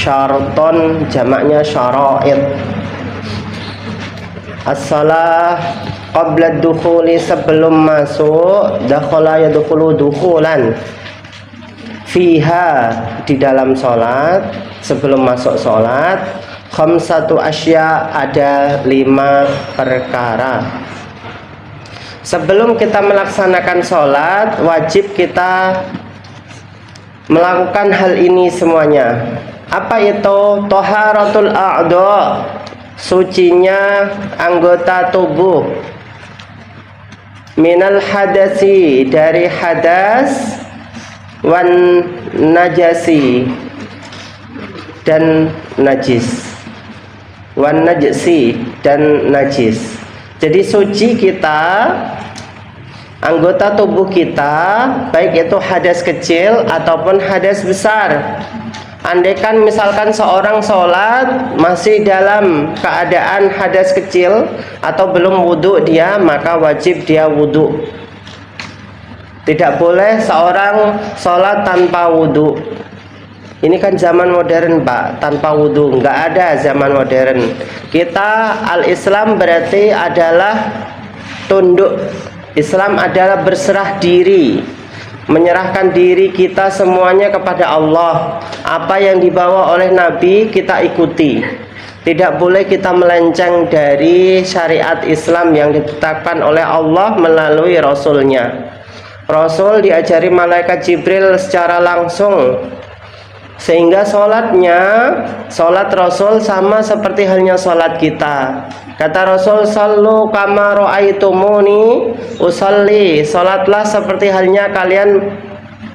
syaraton jamaknya syara'id. As-salah qabla dukhuli, sebelum masuk, dakhala yadkhulu dukhulan, fiha di dalam salat, sebelum masuk salat, khamsatu asya, ada 5 perkara. Sebelum kita melaksanakan salat, wajib kita melakukan hal ini semuanya. Apa itu? Taharatul a'dha, sucinya anggota tubuh, minal hadasi, dari hadas, wan najasi, dan najis, wan najsi, dan najis. Jadi suci kita, anggota tubuh kita, baik itu hadas kecil ataupun hadas besar. Andaikan misalkan seorang sholat masih dalam keadaan hadas kecil atau belum wudhu dia, maka wajib dia wudhu. Tidak boleh seorang sholat tanpa wudhu. Ini kan zaman modern Pak, tanpa wudhu, nggak ada zaman modern. Kita al-Islam berarti adalah tunduk. Islam adalah berserah diri, menyerahkan diri kita semuanya kepada Allah. Apa yang dibawa oleh Nabi kita ikuti. Tidak boleh kita melenceng dari syariat Islam yang ditetapkan oleh Allah melalui Rasulnya. Rasul diajari malaikat Jibril secara langsung, sehingga sholat Rasul sama seperti halnya sholat kita. Kata Rasul, sallu kama ra'aitumuni usalli, sholatlah seperti halnya kalian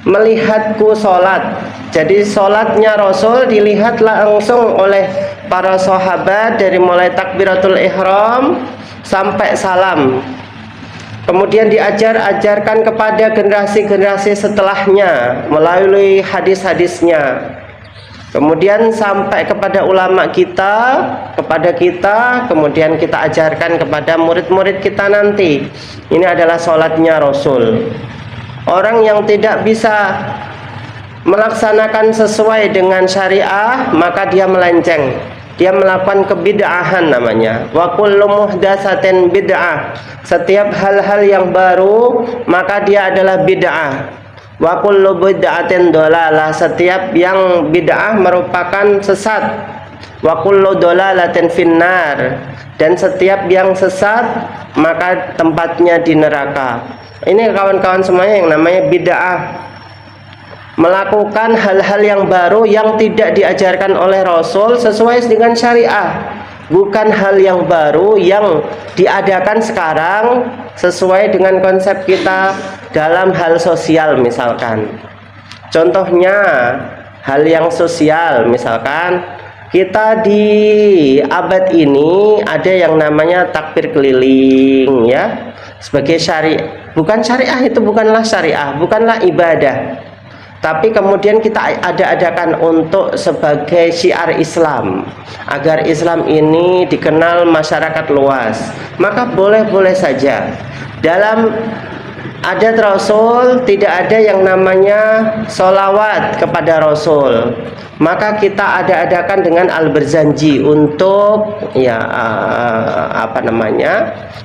melihatku sholat. Jadi sholatnya Rasul dilihat langsung oleh para sahabat dari mulai takbiratul ihram sampai salam. Kemudian ajarkan kepada generasi-generasi setelahnya melalui hadis-hadisnya. Kemudian sampai kepada ulama kita, kepada kita, kemudian kita ajarkan kepada murid-murid kita nanti. Ini adalah sholatnya Rasul. Orang yang tidak bisa melaksanakan sesuai dengan syariah, maka dia melenceng. Dia melakukan kebid'ahan namanya. Wa kullu muhdatsatin bid'ah. Setiap hal-hal yang baru maka dia adalah bid'ah. Wa kullu bid'atin dhalalah. Setiap yang bid'ah merupakan sesat. Wa kullu dhalalatin finnar. Dan setiap yang sesat maka tempatnya di neraka. Ini kawan-kawan semuanya yang namanya bid'ah. Melakukan hal-hal yang baru yang tidak diajarkan oleh Rasul sesuai dengan syariah, bukan hal yang baru yang diadakan sekarang sesuai dengan konsep kita dalam hal sosial. Misalkan contohnya hal yang sosial, misalkan kita di abad ini ada yang namanya takbir keliling, ya, sebagai syariah. Bukan syariah, itu bukanlah syariah, bukanlah ibadah, tapi kemudian kita adakan untuk sebagai syiar Islam, agar Islam ini dikenal masyarakat luas. Maka boleh-boleh saja. Dalam adat Rasul tidak ada yang namanya sholawat kepada Rasul. Maka kita adakan dengan al-berzanji untuk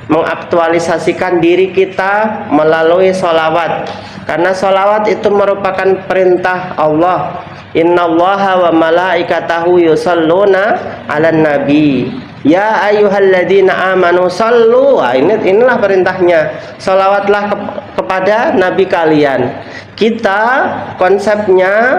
mengaktualisasikan diri kita melalui sholawat. Karena sholawat itu merupakan perintah Allah. Innallaha wa malaikatahu yusalluna 'alan nabi. Ya ayyuhalladzina amanu sallu. Inilah perintahnya. Sholawatlah kepada nabi kalian. Kita konsepnya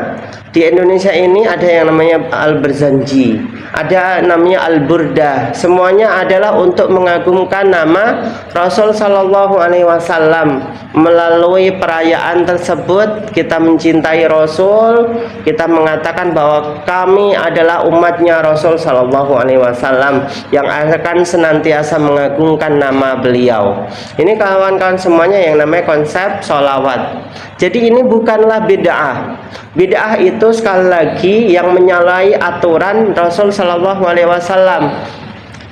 di Indonesia ini ada yang namanya al-berzanji, ada namanya al-burdah. Semuanya adalah untuk mengagungkan nama Rasul Shallallahu Alaihi Wasallam. Melalui perayaan tersebut kita mencintai Rasul, kita mengatakan bahwa kami adalah umatnya Rasul Shallallahu Alaihi Wasallam yang akan senantiasa mengagungkan nama beliau. Ini kawan-kawan semuanya yang namanya konsep sholawat. Jadi ini bukanlah bid'ah. Bid'ah itu sekali lagi yang menyalahi aturan Rasul Shallallahu Alaihi Wasallam.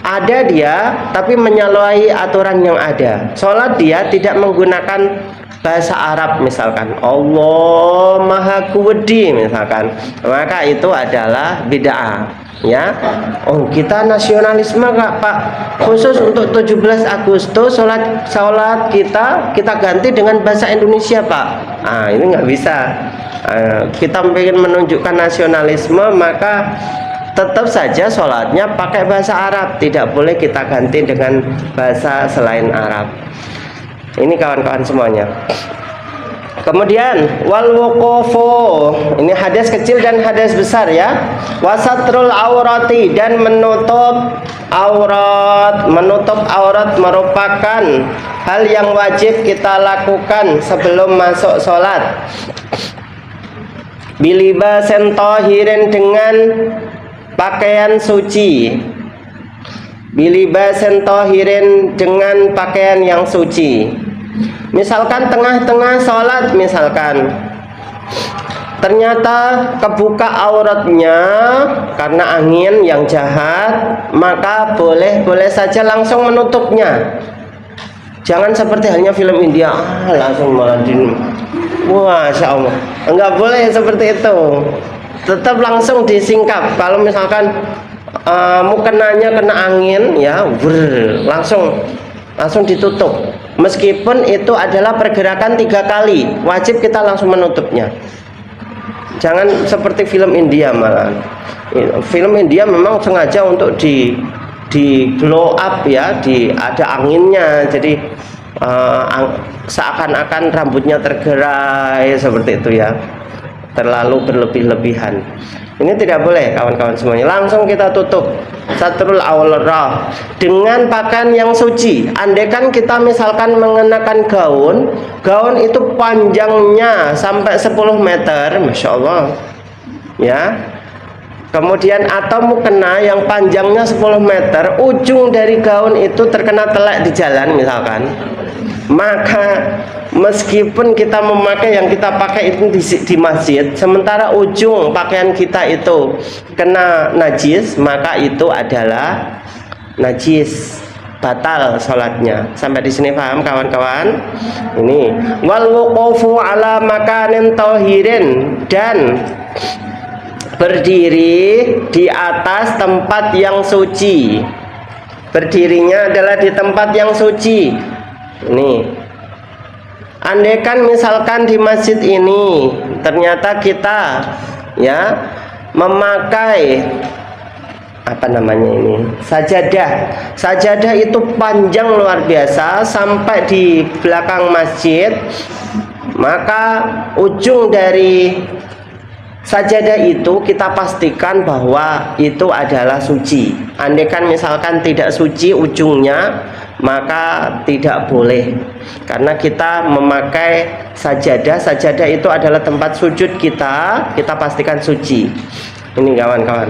Ada dia, tapi menyalahi aturan yang ada. Sholat dia tidak menggunakan bahasa Arab misalkan Allah Maha Kuwedi misalkan, maka itu adalah bid'ah ya. Oh kita nasionalisme nggak Pak, khusus untuk 17 Agustus sholat kita ganti dengan bahasa Indonesia Pak. Ini nggak bisa. Kita ingin menunjukkan nasionalisme, maka tetap saja sholatnya pakai bahasa Arab, tidak boleh kita ganti dengan bahasa selain Arab. Ini kawan-kawan semuanya. Kemudian wal wuqufu, ini hadas kecil dan hadas besar ya. Wasatrul aurati, dan menutup aurat. Menutup aurat merupakan hal yang wajib kita lakukan sebelum masuk sholat. Bilibasen tahirin, dengan pakaian suci. Bilibasen tahirin, dengan pakaian yang suci. Misalkan tengah-tengah sholat, misalkan ternyata kebuka auratnya karena angin yang jahat, maka boleh saja langsung menutupnya. Jangan seperti halnya film India, langsung maladin. Masya Allah, enggak boleh seperti itu. Tetap langsung disingkap. Kalau misalkan mukenanya kena angin, ya langsung ditutup. Meskipun itu adalah pergerakan 3 kali, wajib kita langsung menutupnya. Jangan seperti film India malah. Film India memang sengaja untuk di blow up ya, ada anginnya, jadi seakan-akan rambutnya tergerai seperti itu ya, terlalu berlebih-lebihan. Ini tidak boleh kawan-kawan semuanya. Langsung kita tutup satrul aurah dengan pakaian yang suci. Andaikan kita misalkan mengenakan gaun itu panjangnya sampai 10 meter, Masya Allah ya. Kemudian atau mukena yang panjangnya 10 meter, ujung dari gaun itu terkena telak di jalan misalkan, maka meskipun kita memakai yang kita pakai itu di masjid, sementara ujung pakaian kita itu kena najis, maka itu adalah najis, batal sholatnya. Sampai di sini paham kawan-kawan? Ini wal wuqufu ala makanin tahirin, dan berdiri di atas tempat yang suci. Berdirinya adalah di tempat yang suci. Ini andaikan misalkan di masjid ini ternyata kita ya memakai sajadah itu panjang luar biasa sampai di belakang masjid, maka ujung dari sajadah itu kita pastikan bahwa itu adalah suci. Andaikan misalkan tidak suci ujungnya, maka tidak boleh, karena kita memakai sajadah itu adalah tempat sujud kita pastikan suci. Ini kawan-kawan.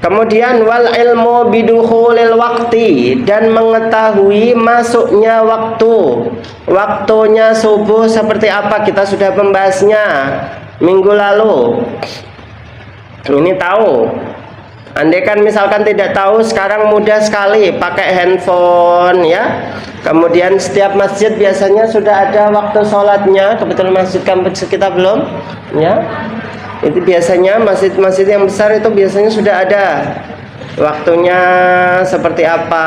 Kemudian wal ilmu bidukhulil waqti, dan mengetahui masuknya waktunya subuh seperti apa, kita sudah membahasnya minggu lalu. Ini tahu. Andaikan misalkan tidak tahu, sekarang mudah sekali pakai handphone ya. Kemudian setiap masjid biasanya sudah ada waktu sholatnya. Kebetulan masjid kampus kita belum ya. Itu biasanya masjid-masjid yang besar itu biasanya sudah ada waktunya seperti apa,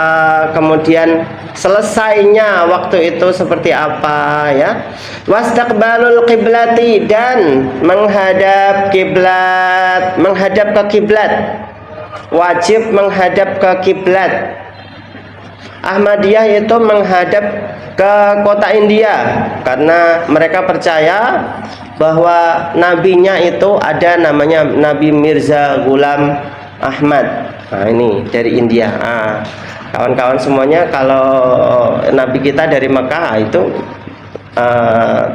kemudian selesainya waktu itu seperti apa ya. Wastaqbalul qiblati, dan menghadap kiblat, menghadap ke kiblat, wajib menghadap ke kiblat. Ahmadiyah itu menghadap ke kota India karena mereka percaya bahwa nabinya itu ada namanya Nabi Mirza Ghulam Ahmad. Nah, ini dari India. Kawan-kawan semuanya, kalau nabi kita dari Mekah itu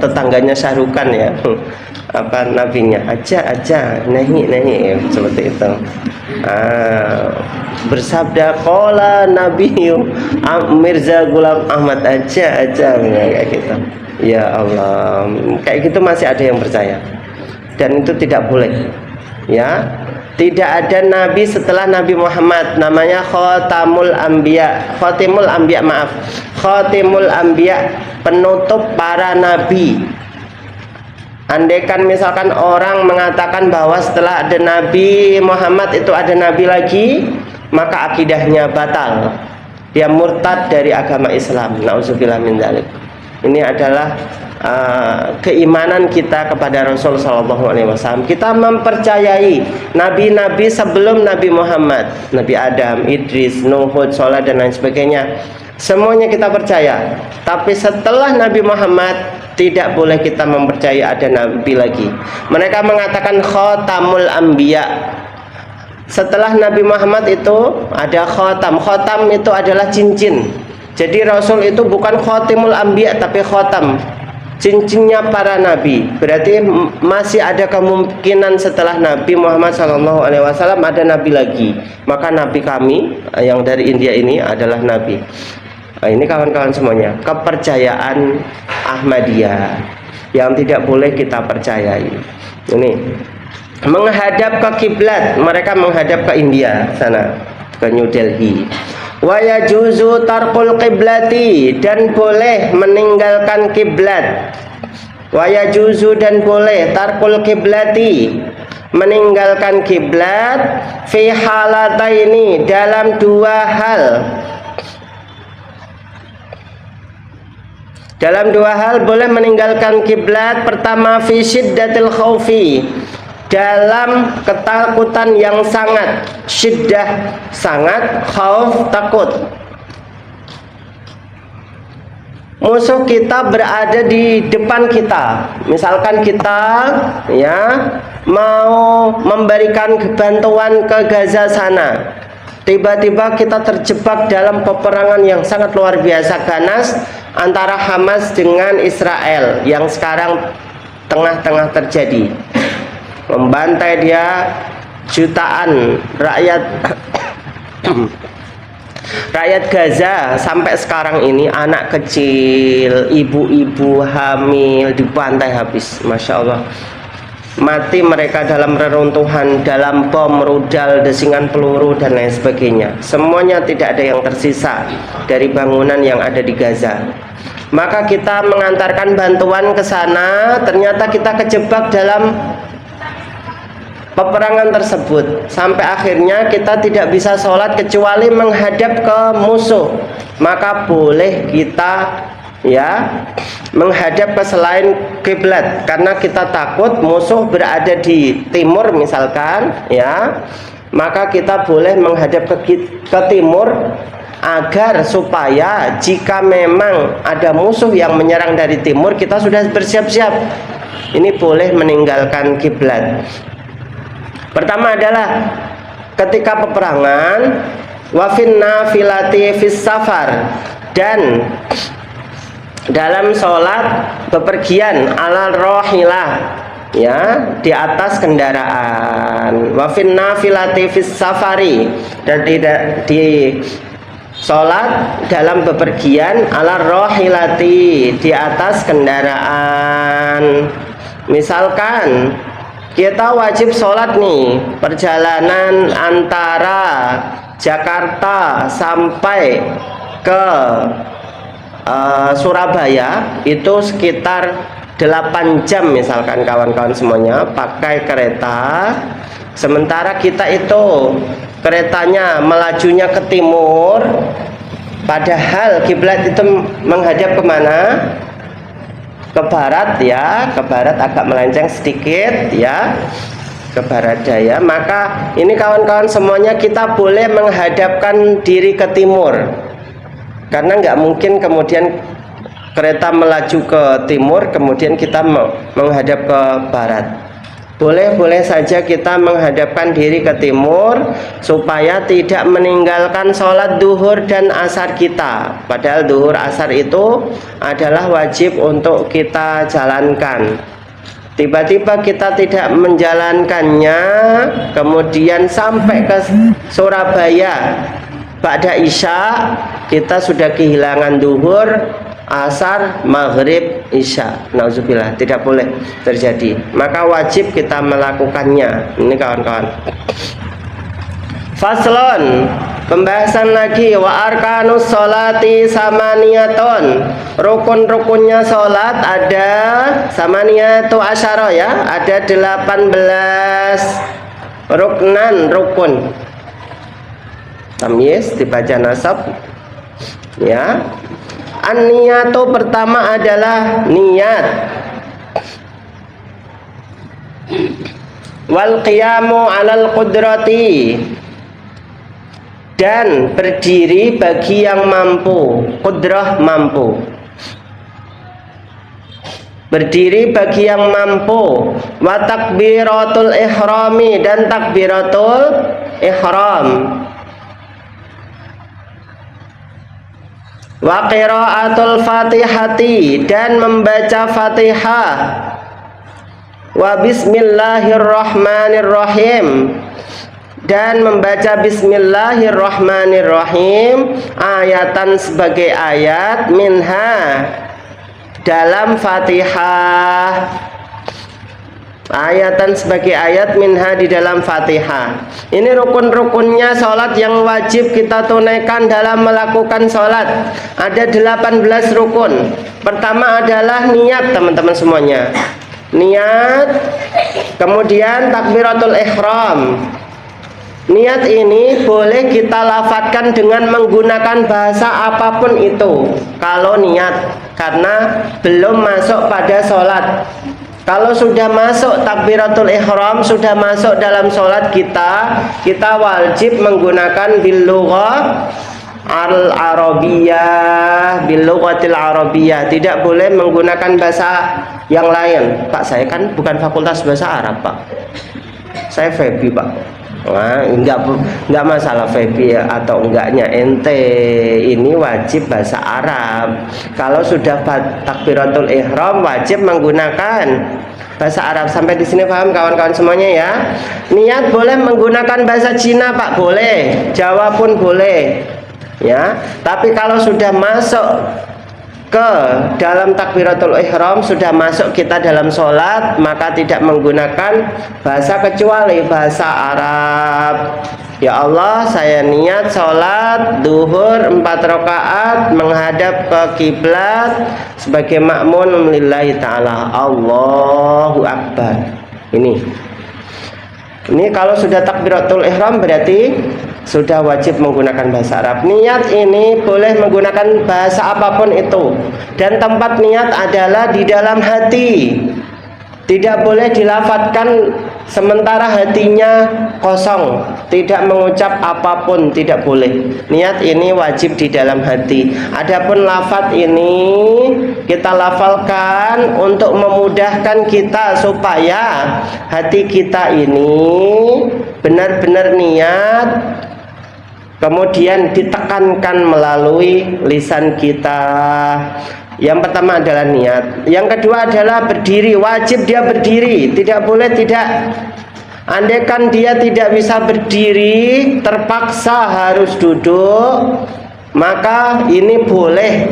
tetangganya Syahrukan ya. Apa nabinya? Aja nahi seperti itu. Bersabda qala Nabi Mirza Ghulam Ahmad, aja kayak gitu. Ya Allah, kayak gitu masih ada yang percaya, dan itu tidak boleh ya. Tidak ada nabi setelah Nabi Muhammad, namanya Khatamul Anbiya. Khatimul Anbiya, penutup para nabi. Andaikan misalkan orang mengatakan bahwa setelah ada Nabi Muhammad itu ada nabi lagi, maka akidahnya batal. Dia murtad dari agama Islam. Nauzubillah min dzalik. Ini adalah keimanan kita kepada Rasul Shallallahu Alaihi Wasallam. Kita mempercayai nabi-nabi sebelum Nabi Muhammad, Nabi Adam, Idris, Nuh, Hud, Saleh dan lain sebagainya. Semuanya kita percaya. Tapi setelah Nabi Muhammad tidak boleh kita mempercayai ada nabi lagi. Mereka mengatakan Khatamul Anbiya. Setelah Nabi Muhammad itu ada khatam. Khatam itu adalah cincin. Jadi Rasul itu bukan Khatimul Anbiya tapi khatam, cincinnya para nabi. Berarti masih ada kemungkinan setelah Nabi Muhammad SAW ada nabi lagi. Maka nabi kami yang dari India ini adalah nabi. Ini kawan-kawan semuanya kepercayaan Ahmadiyah yang tidak boleh kita percayai. Ini menghadap ke kiblat, mereka menghadap ke India sana, ke New Delhi. Wa yajuzu tarkul qiblati, dan boleh meninggalkan kiblat. Wa yajuzu, dan boleh tarkul qiblati, meninggalkan kiblat, fi halataini, dalam dua hal. Dalam dua hal boleh meninggalkan kiblat. Pertama, fi syiddatil khaufi, dalam ketakutan yang sangat, syiddah sangat, khauf takut. Musuh kita berada di depan kita. Misalkan kita mau memberikan bantuan ke Gaza sana. Tiba-tiba kita terjebak dalam peperangan yang sangat luar biasa ganas antara Hamas dengan Israel yang sekarang tengah-tengah terjadi. Membantai dia jutaan rakyat Gaza sampai sekarang ini, anak kecil, ibu-ibu hamil dibantai habis, Masya Allah. Mati mereka dalam reruntuhan, dalam bom, rudal, desingan peluru dan lain sebagainya. Semuanya tidak ada yang tersisa dari bangunan yang ada di Gaza. Maka kita mengantarkan bantuan ke sana, ternyata kita kejebak dalam peperangan tersebut, sampai akhirnya kita tidak bisa sholat kecuali menghadap ke musuh. Maka boleh kita menghadap ke selain kiblat, karena kita takut musuh berada di timur misalkan, maka kita boleh menghadap ke timur, agar supaya jika memang ada musuh yang menyerang dari timur, kita sudah bersiap-siap. Ini boleh meninggalkan kiblat. Pertama adalah ketika peperangan, wafin nafilati fis safar, dan dalam sholat bepergian, alal rohilah, di atas kendaraan. Wafin nafilati fis safari, dan di sholat dalam bepergian, alal rohilati, di atas kendaraan. Misalkan kita wajib sholat nih, perjalanan antara Jakarta sampai ke Surabaya itu sekitar 8 jam misalkan kawan-kawan semuanya pakai kereta. Sementara kita itu keretanya melajunya ke timur, padahal kiblat itu menghadap kemana? Ke barat, ke barat, agak melenceng sedikit, ke barat daya. Maka ini kawan-kawan semuanya kita boleh menghadapkan diri ke timur, karena nggak mungkin kemudian kereta melaju ke timur kemudian kita menghadap ke barat. Boleh-boleh saja kita menghadapkan diri ke timur supaya tidak meninggalkan sholat duhur dan asar kita. Padahal duhur asar itu adalah wajib untuk kita jalankan. Tiba-tiba kita tidak menjalankannya, kemudian sampai ke Surabaya Ba'da Isya, kita sudah kehilangan duhur asar, maghrib, isya. Nauzubillah, tidak boleh terjadi. Maka wajib kita melakukannya. Ini kawan-kawan. Faslon, pembahasan lagi. Wa arkanus sholati samaniyatun. Rukun-rukunnya sholat ada samaniyatu asyara ya, ada 18 rukun. Tamyiz dibaca nasab ya. An-niyatu pertama adalah niat. Wal qiyamu 'alal qudrati, dan berdiri bagi yang mampu. Qudrah, mampu. Berdiri bagi yang mampu. Wa takbiratul ihrami, dan takbiratul ihram. Wa qiraatul fatihati, dan membaca fatihah. Wa bismillahirrahmanirrahim, dan membaca bismillahirrahmanirrahim ayatan sebagai ayat minha dalam Fatihah. Ayatan sebagai ayat minha di dalam Fatihah. Ini rukun-rukunnya sholat yang wajib kita tunaikan dalam melakukan sholat. Ada 18 rukun. Pertama adalah niat, teman-teman semuanya. Niat, kemudian takbiratul ihram. Niat ini boleh kita lafadzkan dengan menggunakan bahasa apapun itu kalau niat, karena belum masuk pada sholat. Kalau sudah masuk takbiratul ihram, sudah masuk dalam sholat kita wajib menggunakan bil lughah al-arabiyah, bil lughatil arabiyah. Tidak boleh menggunakan bahasa yang lain. Pak, saya kan bukan fakultas bahasa Arab, Pak. Saya FEBI, Pak. Nah, enggak masalah FEBI atau enggaknya, ente ini wajib bahasa Arab. Kalau sudah takbiratul ihram wajib menggunakan bahasa Arab. Sampai di sini paham kawan-kawan semuanya ya? Niat boleh menggunakan bahasa Cina, Pak, boleh. Jawa pun boleh. Ya, tapi kalau sudah masuk ke dalam takbiratul ihram, sudah masuk kita dalam sholat, maka tidak menggunakan bahasa kecuali bahasa Arab. Ya Allah, saya niat sholat duhur 4 rakaat menghadap ke kiblat sebagai makmun lillahi ta'ala. Allahu Akbar. Ini kalau sudah takbiratul ihram berarti sudah wajib menggunakan bahasa Arab. Niat ini boleh menggunakan bahasa apapun itu, dan tempat niat adalah di dalam hati. Tidak boleh dilafadzkan sementara hatinya kosong, tidak mengucap apapun, tidak boleh. Niat ini wajib di dalam hati. Adapun lafadz ini kita lafalkan untuk memudahkan kita supaya hati kita ini benar-benar niat, kemudian ditekankan melalui lisan kita. Yang pertama adalah niat. Yang kedua adalah berdiri. Wajib dia berdiri, tidak boleh tidak. Andaikan dia tidak bisa berdiri, terpaksa harus duduk, maka ini boleh.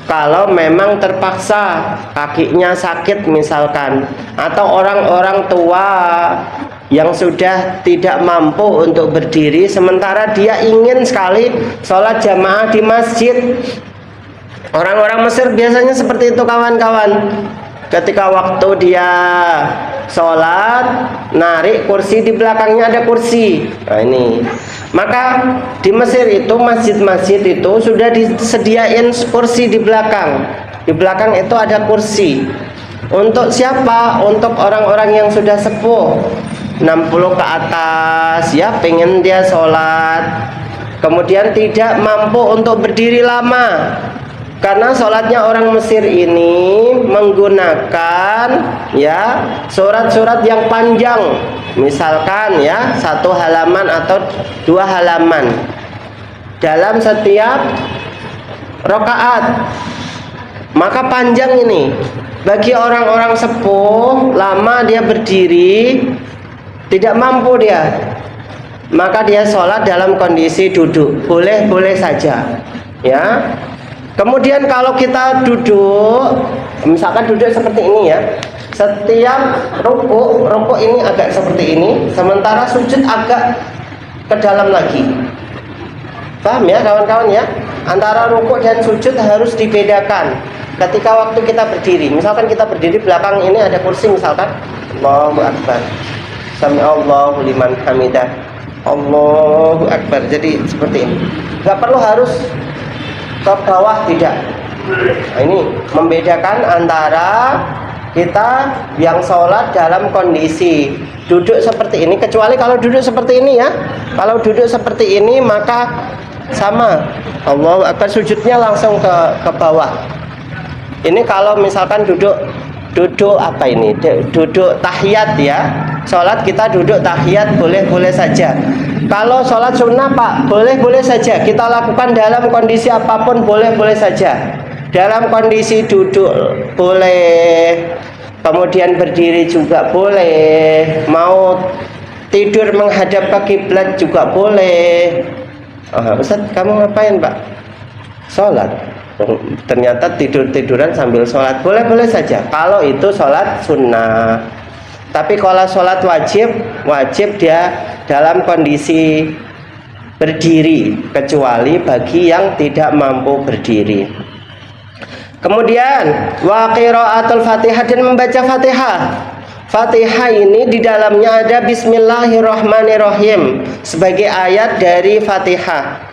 Kalau memang terpaksa, kakinya sakit misalkan, atau orang-orang tua yang sudah tidak mampu untuk berdiri, sementara dia ingin sekali sholat jamaah di masjid. Orang-orang Mesir biasanya seperti itu kawan-kawan. Ketika waktu dia sholat, narik kursi, di belakangnya ada kursi. Nah ini, maka di Mesir itu masjid-masjid itu sudah disediain kursi di belakang. Di belakang itu ada kursi. Untuk siapa? Untuk orang-orang yang sudah sepuh, 60 ke atas, ya, pengen dia sholat, kemudian tidak mampu untuk berdiri lama. Karena sholatnya orang Mesir ini menggunakan ya surat-surat yang panjang, misalkan ya 1 halaman atau 2 halaman dalam setiap rakaat. Maka panjang ini. Bagi orang-orang sepuh, lama dia berdiri, tidak mampu dia, maka dia sholat dalam kondisi duduk. Boleh-boleh saja, ya. Kemudian kalau kita duduk, misalkan duduk seperti ini ya, setiap rukuk ini agak seperti ini, sementara sujud agak ke dalam lagi. Paham ya kawan-kawan ya? Antara rukuk dan sujud harus dibedakan. Ketika waktu kita berdiri, misalkan kita berdiri, belakang ini ada kursi misalkan, Allahu Akbar, Sami Allahu liman hamidah, Allahu Akbar. Jadi seperti ini. Gak perlu harus ke bawah, tidak. Nah, ini membedakan antara kita yang sholat dalam kondisi duduk seperti ini, kecuali kalau duduk seperti ini ya. Kalau duduk seperti ini maka sama, Allahu Akbar, sujudnya langsung ke bawah. Ini kalau misalkan duduk apa ini? Duduk tahiyat ya. Sholat kita duduk tahiyat boleh saja. Kalau sholat sunnah Pak, boleh saja. Kita lakukan dalam kondisi apapun, boleh saja. Dalam kondisi duduk boleh, kemudian berdiri juga boleh, mau tidur menghadap ke kiblat juga boleh. Ustaz, kamu ngapain Pak? Sholat. Ternyata tiduran sambil sholat, boleh saja. Kalau itu sholat sunnah. Tapi kalau sholat wajib dia dalam kondisi berdiri, kecuali bagi yang tidak mampu berdiri. Kemudian wa qiraatul Fatihah, dan membaca Fatihah. Fatihah ini di dalamnya ada Bismillahirrahmanirrahim sebagai ayat dari Fatihah.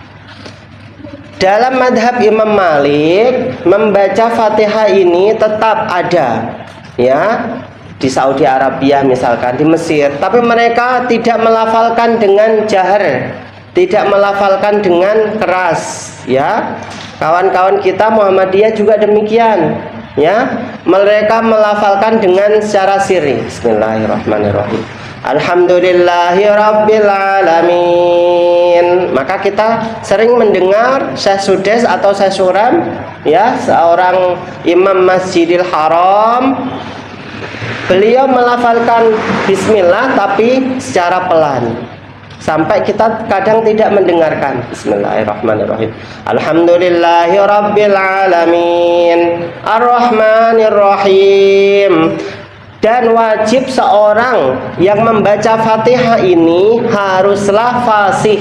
Dalam madhab Imam Malik, membaca Fatihah ini tetap ada ya, di Saudi Arabia misalkan, di Mesir, tapi mereka tidak melafalkan dengan jahar, tidak melafalkan dengan keras ya. Kawan-kawan kita Muhammadiyah juga demikian ya, mereka melafalkan dengan secara sirri. Bismillahirrahmanirrahim, Alhamdulillahi Rabbil Alamin. Maka kita sering mendengar Syekh Sudes atau Syekh Suram ya, seorang imam Masjidil Haram, beliau melafalkan bismillah tapi secara pelan, sampai kita kadang tidak mendengarkan. Bismillahirrahmanirrahim, Alhamdulillahi Rabbil Alamin, Ar-Rahmanirrahim. Dan wajib seorang yang membaca Fatihah ini haruslah fasih,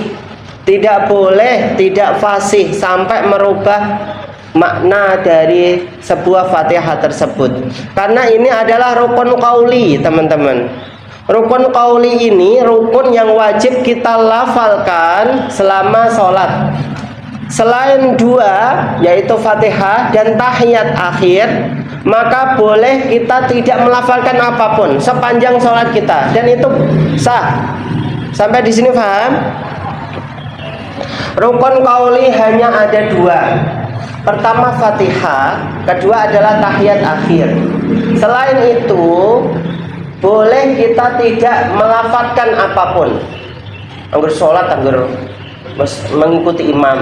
tidak boleh tidak fasih sampai merubah makna dari sebuah Fatihah tersebut. Karena ini adalah rukun qauli, teman-teman. Rukun qauli ini rukun yang wajib kita lafalkan selama sholat. Selain dua, yaitu Fatihah dan tahiyat akhir, maka boleh kita tidak melafalkan apapun sepanjang sholat kita, dan itu sah. Sampai di sini paham? Rukun qauli hanya ada dua. Pertama Fatihah, kedua adalah tahiyat akhir. Selain itu, boleh kita tidak melafalkan apapun. Anggur sholat, anggur mengikuti imam,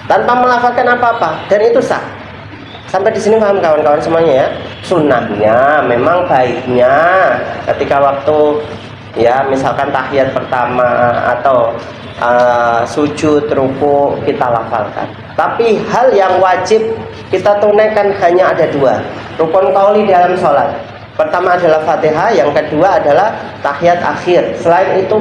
tanpa melafalkan apa-apa, dan itu sah. Sampai di sini paham kawan-kawan semuanya ya. Sunnahnya memang baiknya ketika waktu ya, misalkan tahiyat pertama atau sujud, ruku, kita lafalkan. Tapi hal yang wajib kita tunaikan hanya ada dua rukun qauli dalam sholat. Pertama adalah Fatihah, yang kedua adalah tahiyat akhir. Selain itu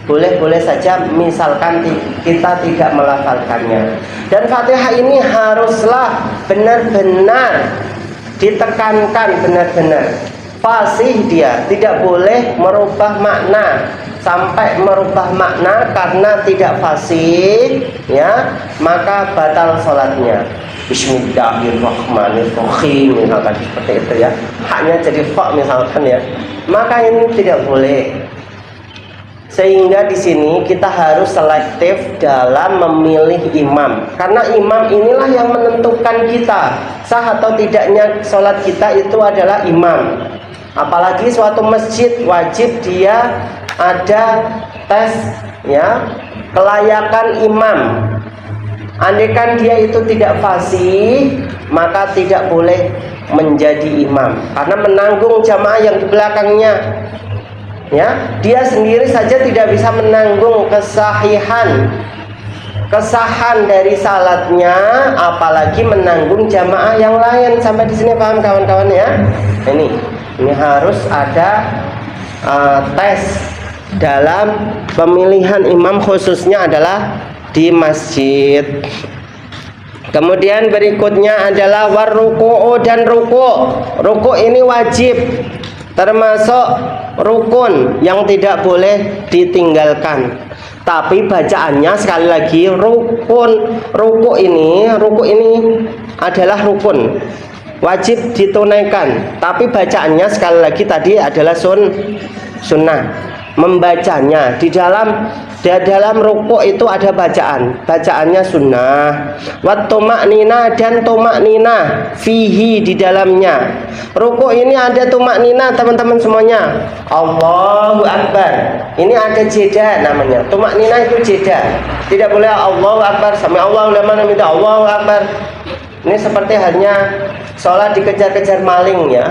boleh saja misalkan kita tidak melafalkannya. Dan Fatihah ini haruslah benar-benar ditekankan, benar-benar fasih, dia tidak boleh merubah makna. Sampai merubah makna karena tidak fasih ya, maka batal sholatnya. Bismillahirrahmanirrahim misalkan seperti itu ya, haknya jadi fa misalkan ya, maka ini tidak boleh. Sehingga di sini kita harus selektif dalam memilih imam, karena imam inilah yang menentukan kita sah atau tidaknya sholat kita, itu adalah imam. Apalagi suatu masjid wajib dia ada tes ya, kelayakan imam. Andaikan dia itu tidak fasih, maka tidak boleh menjadi imam, karena menanggung jamaah yang di belakangnya ya. Dia sendiri saja tidak bisa menanggung kesahihan kesahan dari salatnya, apalagi menanggung jamaah yang lain. Sampai di sini paham kawan-kawan ya? Ini harus ada tes dalam pemilihan imam, khususnya adalah di masjid. Kemudian berikutnya adalah warruku'u dan ruku'. Ruku' ini wajib, termasuk rukun yang tidak boleh ditinggalkan. Tapi bacaannya sekali lagi rukun. Ruku' ini adalah rukun, wajib ditunaikan. Tapi bacaannya sekali lagi tadi adalah sunnah. Membacanya di dalam rukuk itu ada bacaannya sunnah. Wat tumaknina dan tumaknina fihi, di dalamnya. Rukuk ini ada tumaknina teman-teman semuanya. Allahu Akbar, ini ada jeda namanya. Tumaknina itu jeda, tidak boleh Allahu Akbar sampai Allahu liman hamidah, Allahu Akbar. Ini seperti halnya sholat dikejar-kejar maling ya,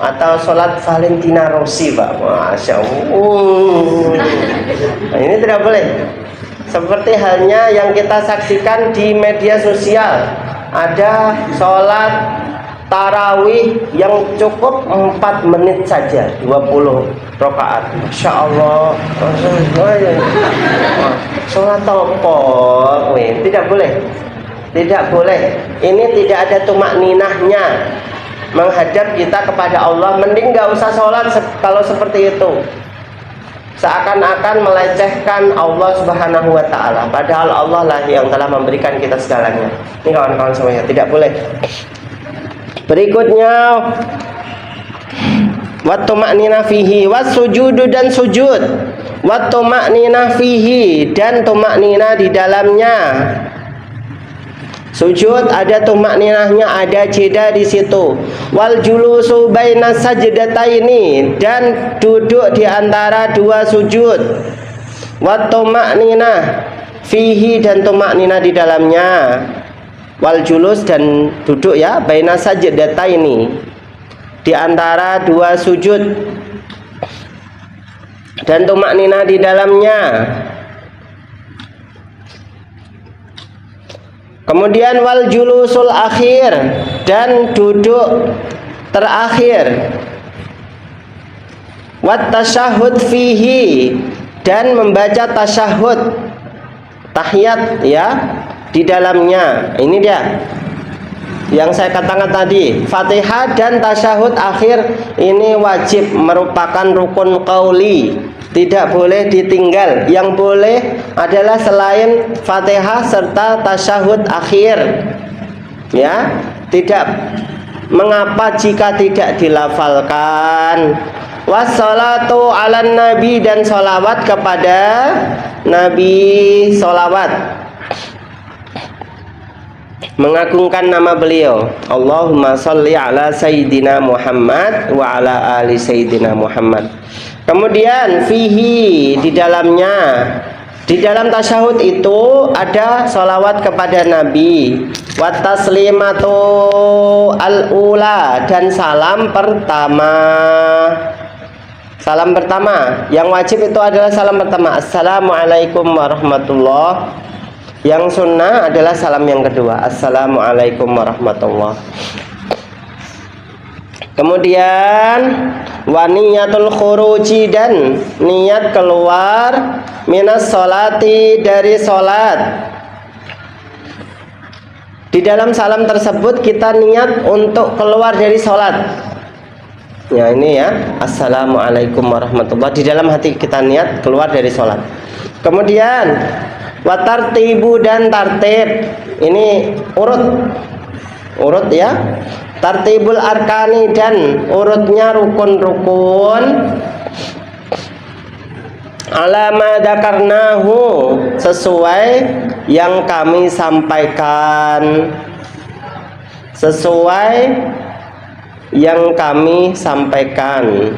atau sholat Valentina Rossi, Pak. Masya Allah. Nah, ini tidak boleh. Seperti halnya yang kita saksikan di media sosial, ada sholat tarawih yang cukup 4 menit saja, 20 rakaat. Masya Allah. Sholat topok, tidak boleh. Tidak boleh. Ini tidak ada tumakninahnya menghadap kita kepada Allah. Mending gak usah sholat kalau seperti itu, seakan-akan melecehkan Allah Subhanahu wa ta'ala, padahal Allah lah yang telah memberikan kita segalanya. Ini kawan-kawan semuanya, tidak boleh. Berikutnya wattu ma'nina fihi wasujudu, dan sujud. Wattu ma'nina fihi, dan tumaknina di dalamnya. Sujud ada tumakninahnya, ada jeda di situ. Wal julusu baina sajdataini, dan duduk di antara dua sujud. Wat tumakninah fihi, dan tumakninah di dalamnya. Wal julus, dan duduk ya, baina sajdataini, di antara dua sujud, dan tumakninah di dalamnya. Kemudian wal julusul akhir, dan duduk terakhir. Wat tasyahud fihi, dan membaca tasyahud, tahiyat ya, di dalamnya. Ini dia yang saya katakan tadi, Fatihah dan tasyahud akhir ini wajib, merupakan rukun qauli, tidak boleh ditinggal. Yang boleh adalah selain Fatihah serta tasyahud akhir ya, tidak mengapa jika tidak dilafalkan. Wassalatu ala nabi, dan sholawat kepada Nabi, sholawat mengagungkan nama beliau. Allahumma sholli ala sayyidina Muhammad wa ala ali sayyidina Muhammad. Kemudian fihi, di dalamnya, di dalam tasyahud itu ada sholawat kepada Nabi. Wa taslimatu al-ula, dan salam pertama. Salam pertama yang wajib itu adalah salam pertama, assalamualaikum warahmatullah. Yang sunnah adalah salam yang kedua, assalamualaikum warahmatullah. Kemudian waniyatul khuruji, dan niat keluar minas sholati, dari sholat. Di dalam salam tersebut kita niat untuk keluar dari sholat ya, ini ya, assalamualaikum warahmatullah, di dalam hati kita niat keluar dari sholat. Kemudian watartibu, dan tartib, ini urut ya, tartibul arkani, dan urutnya rukun-rukun. Alama dzakarnahu, sesuai yang kami sampaikan, sesuai yang kami sampaikan.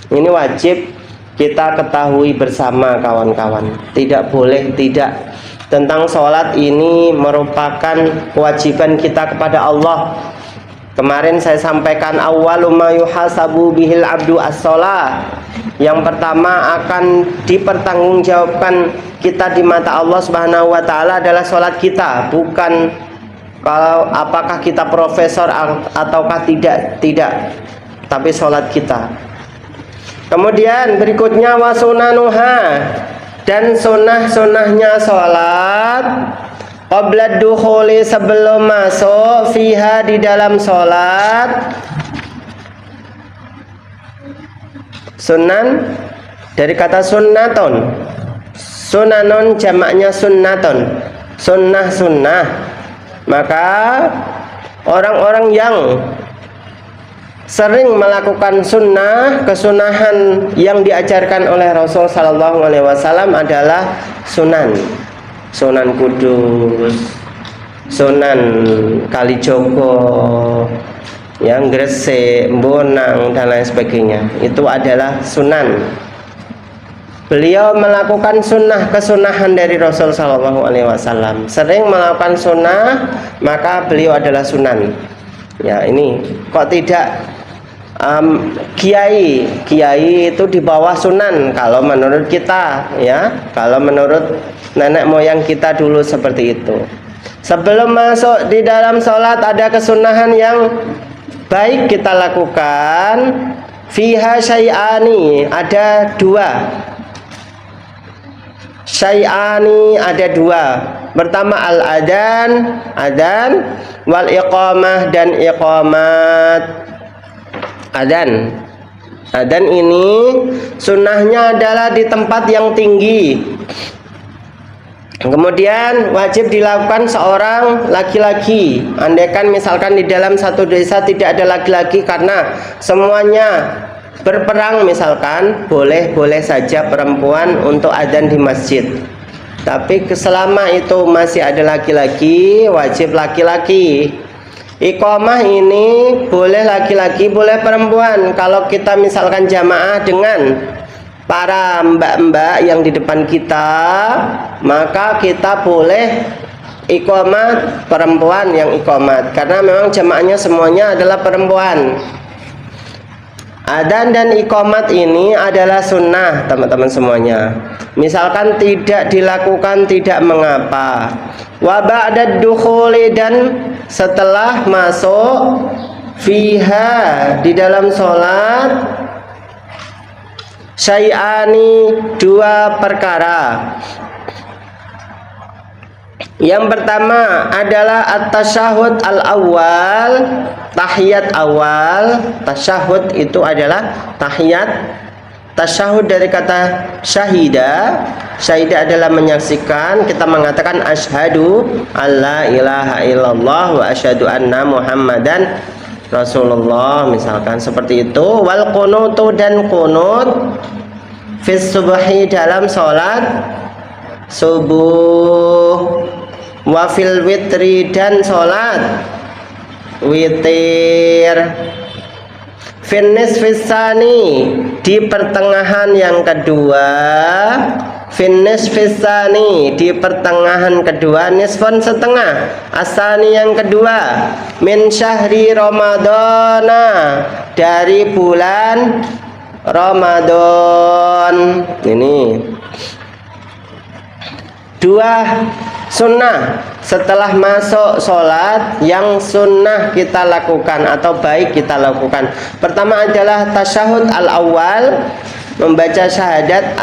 Ini wajib kita ketahui bersama kawan-kawan, tidak boleh tidak. Tentang sholat ini merupakan kewajiban kita kepada Allah. Kemarin saya sampaikan awwalu ma yuhasabu bihil abdu as-sholat. Yang pertama akan dipertanggungjawabkan kita di mata Allah Subhanahu wa taala adalah sholat kita, bukan kalau apakah kita profesor ataukah tidak, tapi sholat kita. Kemudian berikutnya wasunanuha, dan sunnah-sunnahnya sholat qabla dukhuli, sebelum masuk, fiha, di dalam sholat. Sunan dari kata sunnaton, sunanon jamaknya sunnaton, sunnah. Maka orang-orang yang sering melakukan sunnah, kesunahan yang diajarkan oleh Rasul Sallallahu Alaihi Wasallam adalah sunan Kudus, Sunan Kalijogo, yang Gresik, Bonang, dan lain sebagainya. Itu adalah sunan. Beliau melakukan sunnah, kesunahan dari Rasul Sallallahu Alaihi Wasallam. Sering melakukan sunnah, maka beliau adalah sunan. Ya, ini kok tidak kiai itu di bawah sunan kalau menurut kita, ya. Kalau menurut nenek moyang kita dulu seperti itu. Sebelum masuk di dalam sholat ada kesunahan yang baik kita lakukan. Fiha syai'ani, ada dua. Syai'ani ada dua. Pertama al-adan, wal iqamah, dan iqamat. Adan ini sunnahnya adalah di tempat yang tinggi. Kemudian wajib dilakukan seorang laki-laki. Andaikan misalkan di dalam satu desa tidak ada laki-laki karena semuanya berperang misalkan, boleh saja perempuan untuk adzan di masjid. Tapi selama itu masih ada laki-laki, wajib laki-laki. Iqamah ini boleh laki-laki, boleh perempuan. Kalau kita misalkan jamaah dengan para mbak-mbak yang di depan kita, maka kita boleh iqamah perempuan yang iqamat, karena memang jamaahnya semuanya adalah perempuan. Adzan dan iqamat ini adalah sunnah, teman-teman semuanya. Misalkan tidak dilakukan tidak mengapa. Wa ba'da dukhuli, dan setelah masuk, fiha, di dalam sholat, syai'ani, dua perkara. Yang pertama adalah at-tasyahud al-awwal, tahiyat awal. Tasyahud itu adalah tahiyat. Tasyahud dari kata syahida. Syahida adalah menyaksikan. Kita mengatakan asyhadu alla ilaha illallah wa asyhadu anna muhammadan Rasulullah, misalkan seperti itu. Wal qunutu, dan qunut fis subhi, dalam sholat subuh. Wa fil witri, dan sholat witir. Finis fisani, di pertengahan yang kedua. Finis fisani, di pertengahan kedua. Nisfon, setengah. Asani, yang kedua. Min syahri ramadana, dari bulan Ramadan. Ini dua sunnah setelah masuk sholat yang sunnah kita lakukan atau baik kita lakukan. Pertama adalah tasyahud al-awwal, membaca syahadat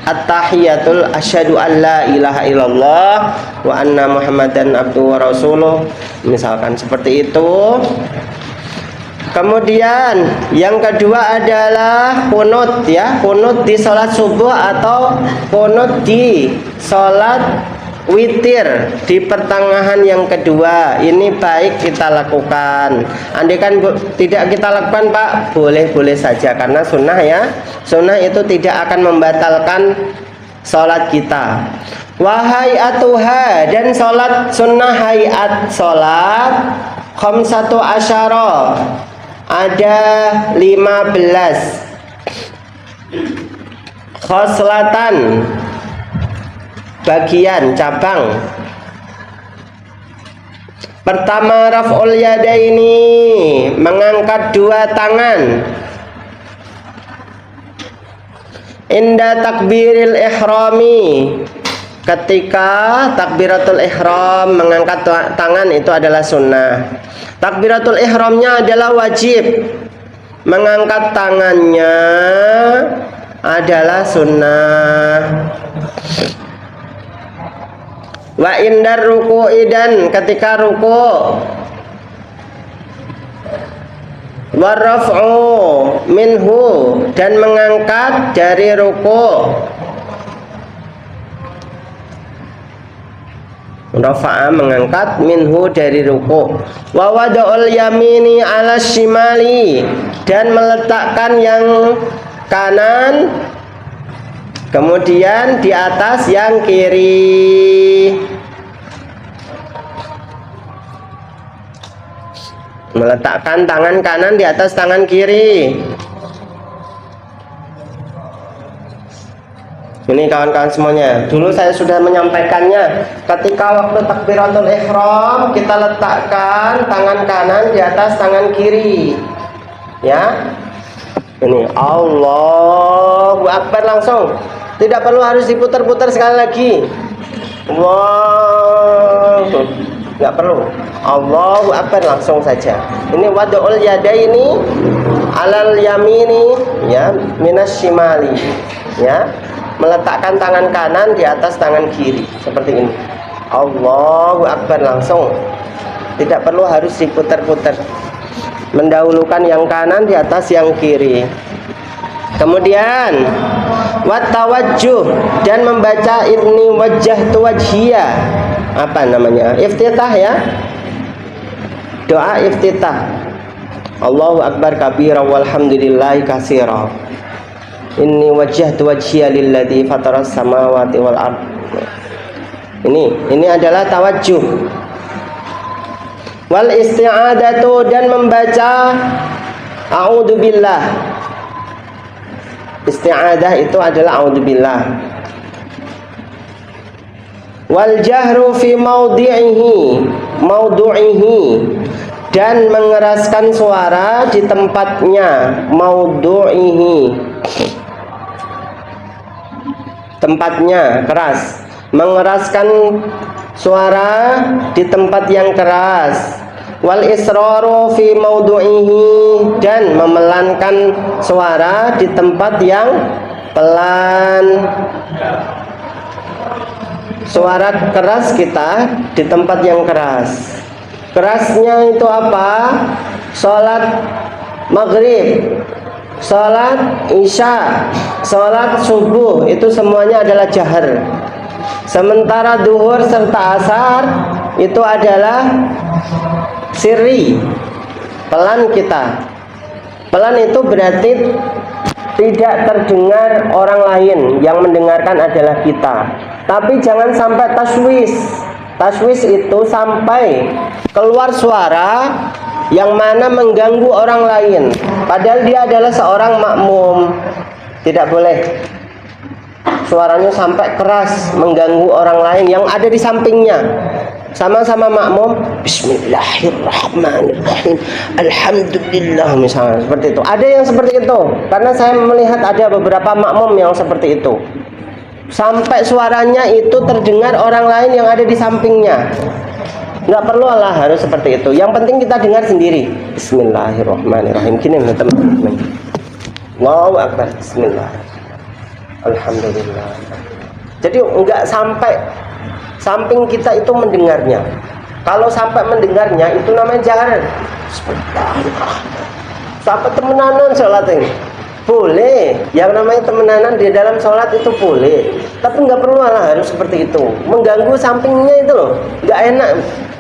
at-tahiyatul asyhadu an la ilaha illallah wa anna muhammadan abduhu wa rasuluh, misalkan seperti itu. Kemudian yang kedua adalah kunut, ya, kunut di sholat subuh atau kunut di sholat witir di pertengahan yang kedua. Ini baik kita lakukan. Andaikan tidak kita lakukan, Pak, boleh saja, karena sunnah, ya. Sunnah itu tidak akan membatalkan sholat kita. Wahai atuha, dan sholat sunnah hayat sholat khamsatu asyara, ada 15 khoslatan, bagian, cabang. Pertama, raf'ul yadaini, mengangkat dua tangan. Inda takbiril ihrami, ketika takbiratul ihram mengangkat tangan itu adalah sunnah. Takbiratul ihramnya adalah wajib, mengangkat tangannya adalah sunnah. Wa indar ruku'i, dan ketika ruku', warraf'u minhu, dan mengangkat dari ruku'. Rafa'a mengangkat, minhu dari ruku'. Wa wada'ul yamini ala shimali, dan meletakkan yang kanan kemudian di atas yang kiri. Meletakkan tangan kanan di atas tangan kiri. Ini kawan-kawan semuanya, dulu saya sudah menyampaikannya. Ketika waktu takbiratul ihram, kita letakkan tangan kanan di atas tangan kiri. Ya. Ini Allahu Akbar langsung. Tidak perlu harus diputar-putar sekali lagi. Wow. Nggak perlu. Allahu Akbar langsung saja. Ini wada'ul yadaini alal yamini, ya, minas shimali. Ya. Meletakkan tangan kanan di atas tangan kiri seperti ini. Allahu Akbar langsung. Tidak perlu harus diputar-putar. Mendahulukan yang kanan di atas yang kiri. Kemudian watawajjuh, dan membaca inni wajjahtu wajhiya. Apa namanya? Iftitah, ya. Doa iftitah. Allahu Akbar kabira walhamdulillahi katsira. Inni wajjahtu wajhiya lilladzi fataras samawati wal ard. Ini adalah tawajjuh. Wal isti'adatu, dan membaca a'udzubillah. Isti'adah itu adalah a'udzubillah. Wal jahru fi maudu'ihi, dan mengeraskan suara di tempatnya. Maudu'ihi, tempatnya keras. Mengeraskan suara di tempat yang keras. Wal israru fi maudu'ihi, dan memelankan suara di tempat yang pelan. Suara keras kita di tempat yang keras. Kerasnya itu apa? Sholat maghrib, sholat isya, sholat subuh, itu semuanya adalah jahar. Sementara duhur serta asar itu adalah sirri, pelan kita. Pelan itu berarti tidak terdengar orang lain, yang mendengarkan adalah kita. Tapi jangan sampai taswis. Taswis itu sampai keluar suara yang mana mengganggu orang lain, padahal dia adalah seorang makmum. Tidak boleh suaranya sampai keras mengganggu orang lain yang ada di sampingnya. Sama-sama makmum, bismillahirrahmanirrahim, alhamdulillah, misalnya seperti itu. Ada yang seperti itu, karena saya melihat ada beberapa makmum yang seperti itu. Sampai suaranya itu terdengar orang lain yang ada di sampingnya. Nggak perlu lah harus seperti itu. Yang penting kita dengar sendiri. Bismillahirrahmanirrahim. Gini teman-teman. Allahu Akbar. Bismillah. Alhamdulillah. Jadi nggak sampai samping kita itu mendengarnya. Kalau sampai mendengarnya itu namanya jahar. Bismillahirrahmanirrahim. Sampai temenanan sholat ini. Boleh, yang namanya temenanan di dalam sholat itu boleh. Tapi nggak perlu lah harus seperti itu. Mengganggu sampingnya itu loh, nggak enak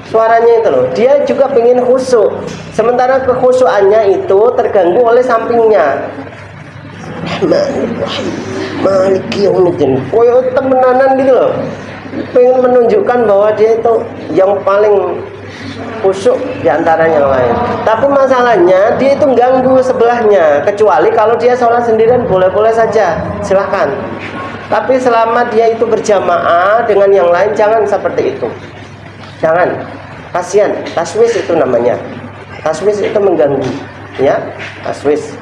suaranya itu loh. Dia juga pengen khusyuk, sementara kekhusyukannya itu terganggu oleh sampingnya. Maliki yaumiddin. Koyo temenanan gitu loh. Pengen menunjukkan bahwa dia itu yang paling khusyuk di antara yang lain. Tapi masalahnya dia itu ganggu sebelahnya. Kecuali kalau dia sholat sendirian boleh-boleh saja, silahkan. Tapi selama dia itu berjamaah dengan yang lain, jangan seperti itu. Jangan, kasihan. Taswis itu namanya. Taswis itu mengganggu, ya, taswis.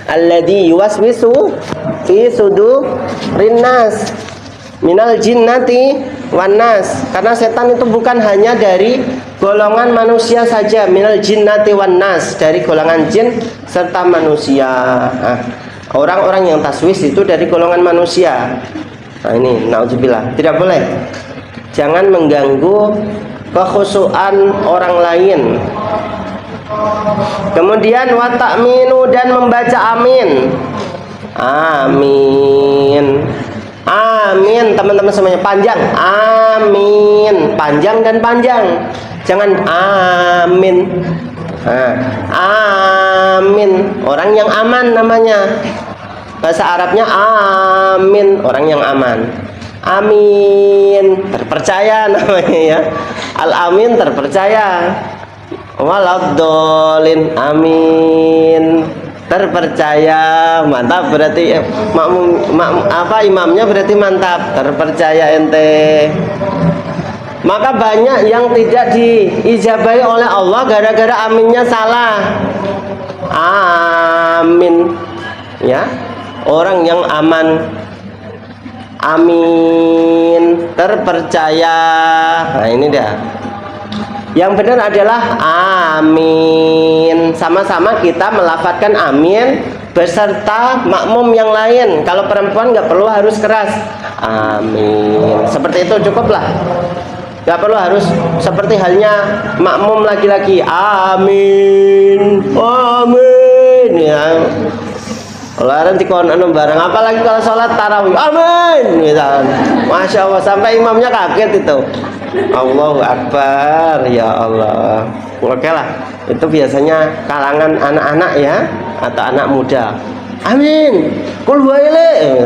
alladzi yuwaswisu fi sudurin nas minal jinnati wan nas. Karena setan itu bukan hanya dari golongan manusia saja, minal jinnati wan nas, dari golongan jin serta manusia. Nah, orang-orang yang taswis itu dari golongan manusia. Nah ini naudzubillah, tidak boleh. Jangan mengganggu kekhusyuan orang lain. Kemudian wa ta'minu, dan membaca amin. Amin. Amin, teman-teman semuanya panjang. Amin, panjang dan panjang. Jangan amin. Nah, amin, orang yang aman namanya. Bahasa Arabnya amin, orang yang aman. Amin, terpercaya namanya ya. Al-amin, terpercaya. Waladhdallin, amin, terpercaya. Mantap berarti imamnya berarti mantap, terpercaya ente. Maka banyak yang tidak diijabahi oleh Allah gara-gara aminnya salah. Amin ya, orang yang aman, amin, terpercaya. Nah ini dia. Yang benar adalah amin. Sama-sama kita melafadzkan amin beserta makmum yang lain. Kalau perempuan nggak perlu harus keras. Amin. Seperti itu cukuplah. Nggak perlu harus seperti halnya makmum laki-laki. Amin. Amin ya. Orang dikon bareng, apalagi kalau sholat tarawih, amin, misalkan. Masya Allah, sampai imamnya kaget itu. Allahu Akbar, ya Allah. Oke lah, itu biasanya kalangan anak-anak ya, atau anak muda. Amin, kul waile,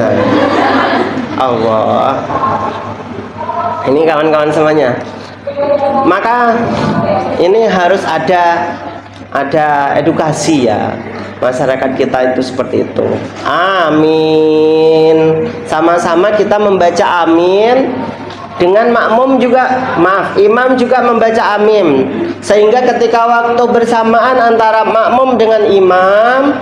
Allah. Ini kawan-kawan semuanya. Maka ini harus ada edukasi ya. Masyarakat kita itu seperti itu. Amin. Sama-sama kita membaca amin. Dengan makmum juga, imam juga membaca amin. Sehingga ketika waktu bersamaan antara makmum dengan imam,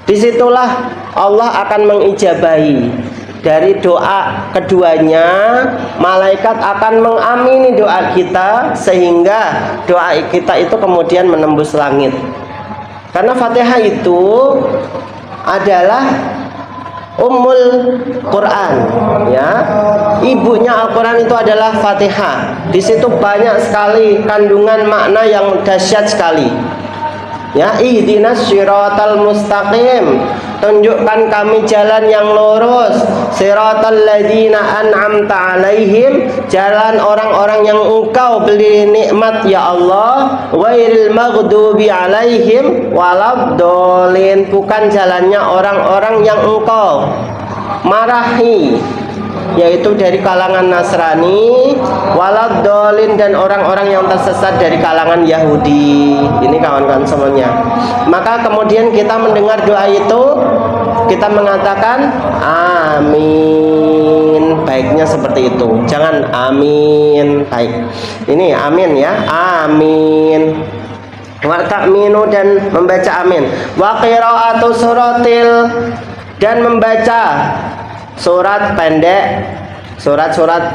disitulah Allah akan mengijabahi. Dari doa keduanya, malaikat akan mengamini doa kita, sehingga doa kita itu kemudian menembus langit. Karena Fatihah itu adalah Ummul Quran, ya. Ibunya Al-Quran itu adalah Fatihah. Di situ banyak sekali kandungan makna yang dahsyat sekali. Ya, ihdinas syiratal mustaqim, tunjukkan kami jalan yang lurus, siratal ladzina an'amta alaihim, jalan orang-orang yang engkau beri nikmat ya Allah, ghairil maghdubi alaihim waladhdallin, bukan jalannya orang-orang yang engkau marahi, yaitu dari kalangan Nasrani, waladhdallin, dan orang-orang yang tersesat dari kalangan Yahudi. Ini kawan-kawan semuanya. Maka kemudian kita mendengar doa itu, kita mengatakan amin. Baiknya seperti itu. Jangan amin. Baik. Ini amin ya. Amin. Wa ta'minu, dan membaca amin. Wa qira'atu suratil, dan membaca surat pendek, surat-surat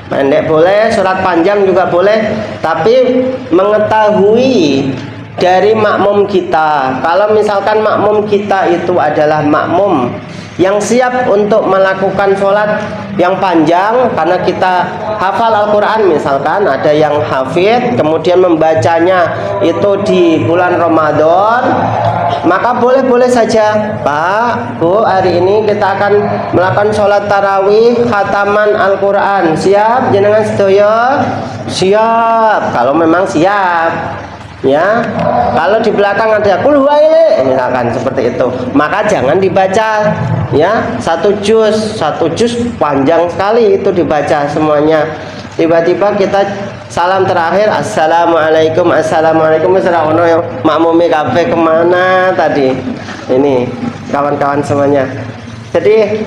pendek boleh, surat panjang juga boleh, tapi mengetahui dari makmum kita. Kalau misalkan makmum kita itu adalah makmum yang siap untuk melakukan sholat yang panjang, karena kita hafal Al-Quran, misalkan ada yang hafid kemudian membacanya itu di bulan Ramadan, maka boleh-boleh saja, Pak, Bu, hari ini kita akan melakukan sholat tarawih khataman Al-Quran. Siap jenengan sedaya? Siap, kalau memang siap ya. Kalau di belakang ada kul huwaile misalkan seperti itu, maka jangan dibaca ya satu juz panjang sekali itu dibaca semuanya. Tiba-tiba kita salam terakhir assalamualaikum, assalamualaikum, ono yang makmumi kabeh kemana tadi. Ini kawan-kawan semuanya. Jadi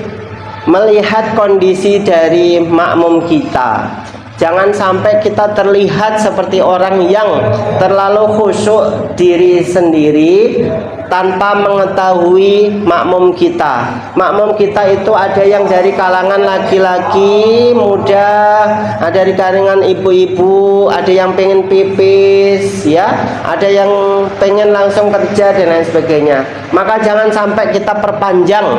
melihat kondisi dari makmum kita. Jangan sampai kita terlihat seperti orang yang terlalu khusyuk diri sendiri tanpa mengetahui makmum kita. Makmum kita itu ada yang dari kalangan laki-laki muda, ada dari kalangan ibu-ibu, ada yang pengen pipis, ya, ada yang pengen langsung kerja dan lain sebagainya. Maka jangan sampai kita perpanjang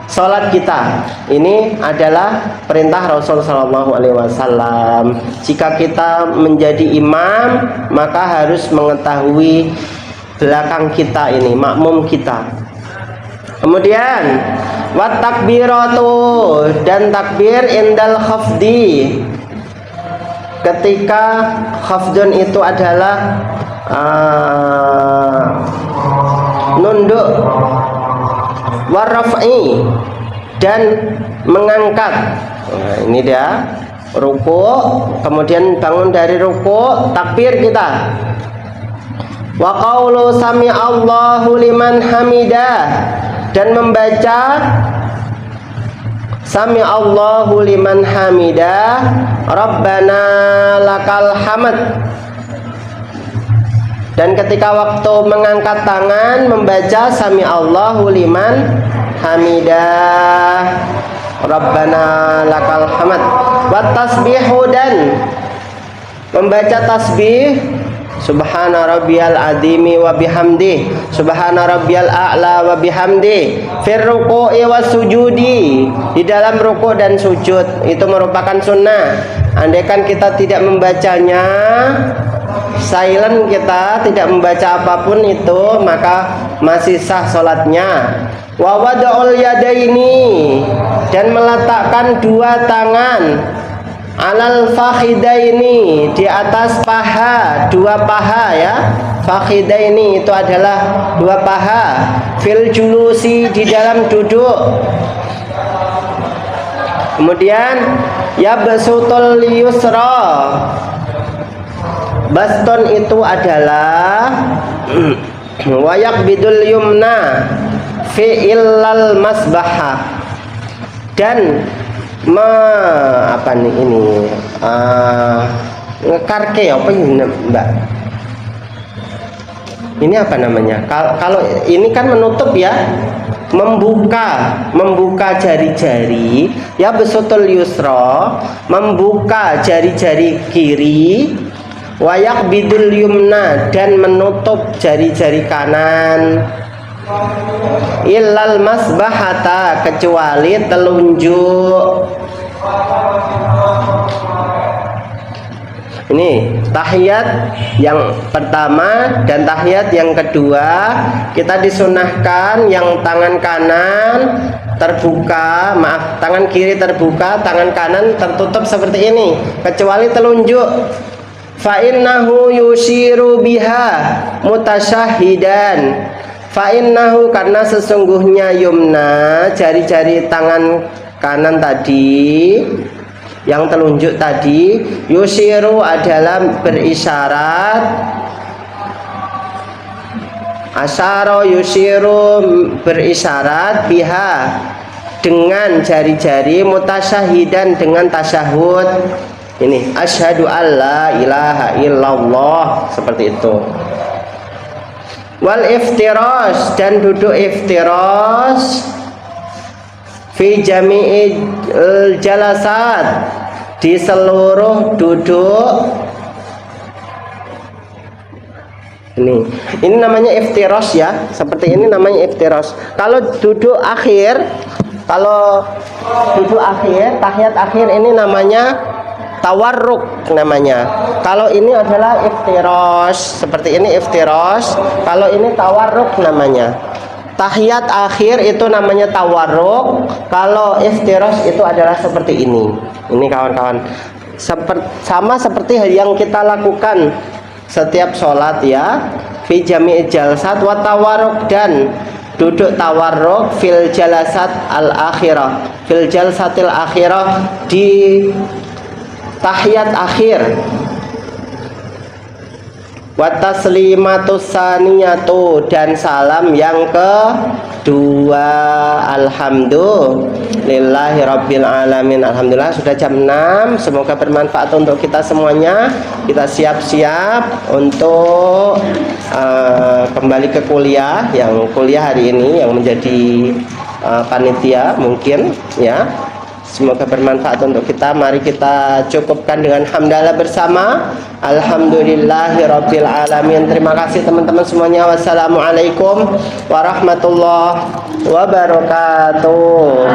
sholat kita. Ini adalah perintah Rasul Shallallahu Alaihi Wasallam. Jika kita menjadi imam, maka harus mengetahui belakang kita ini, makmum kita. Kemudian wat takbiratu, dan takbir indal khafdi, ketika khafdun itu adalah nunduk, warraf'i, dan mengangkat. Nah, ini dia ruku, kemudian bangun dari ruku, takbir kita. Wa qaulu sami Allahu liman hamidah, dan membaca sami Allahu liman hamidah, Rabbana lakal hamd. Dan ketika waktu mengangkat tangan membaca sami Allahu liman hamidah, Rabbana lakal hamd. Wa tasbihu, dan membaca tasbih Subhana rabbiyal azimi wa bihamdi, Subhana rabbiyal a'la wa bihamdi, fir ruku'i was sujudi, di dalam ruku' dan sujud. Itu merupakan sunnah. Andaikan kita tidak membacanya, silent, kita tidak membaca apapun itu, maka masih sah sholatnya. Wa wada'ul yadaini, dan meletakkan dua tangan, alal fakhidaini, di atas paha, dua paha, ya. Fakhidaini itu adalah dua paha, fil julusi, di dalam duduk. Kemudian ya basutul yusra, baston itu adalah wayak bidul yumna fi'illal masbahah, dan apa nih ini ngekarke apa ini Mbak? Ini apa namanya? Kalau ini kan menutup, ya, membuka jari-jari, ya besutul yusra, membuka jari-jari kiri, wayak bidul yumna, dan menutup jari-jari kanan, illal masbahata, kecuali telunjuk. Ini tahiyat yang pertama dan tahiyat yang kedua, kita disunahkan yang tangan kanan terbuka, tangan kiri terbuka, tangan kanan tertutup seperti ini, kecuali telunjuk. Fa innahu yushiru biha mutasyahidan, fa innahu, karena sesungguhnya yumna, jari-jari tangan kanan tadi, yang telunjuk tadi, yushiru adalah berisyarat, asyara yushiru berisyarat, biha dengan jari-jari, mutasyahidan dengan tasyahud. Ini asyhadu alla ilaha illallah, seperti itu. Wal iftirash, dan duduk iftirash fi jami'i jalasat, di seluruh duduk. Ini namanya iftirash, ya, seperti ini namanya iftirash. Kalau duduk akhir, tahiyat akhir, ini namanya tawarruk namanya. Kalau ini adalah iftirash, seperti ini iftirash. Kalau ini tawarruk namanya. Tahiyat akhir itu namanya tawarruk. Kalau iftirash itu adalah seperti ini. Ini kawan-kawan, sama seperti yang kita lakukan setiap sholat, ya. Fi jami'i jalsat wa tawarruk, dan duduk tawarruk fil jalasat al akhirah, fil jalsatil akhirah, di tahiyat akhir. Wa taslimatus saniyatu, dan salam yang kedua. Alhamdulillahirabbil alamin. Alhamdulillah sudah jam 6. Semoga bermanfaat untuk kita semuanya. Kita siap-siap untuk kembali ke kuliah. Yang kuliah hari ini yang menjadi panitia mungkin ya. Semoga bermanfaat untuk kita. Mari kita cukupkan dengan hamdalah bersama. Alhamdulillahirabbil alamin. Terima kasih teman-teman semuanya. Wassalamualaikum warahmatullahi wabarakatuh.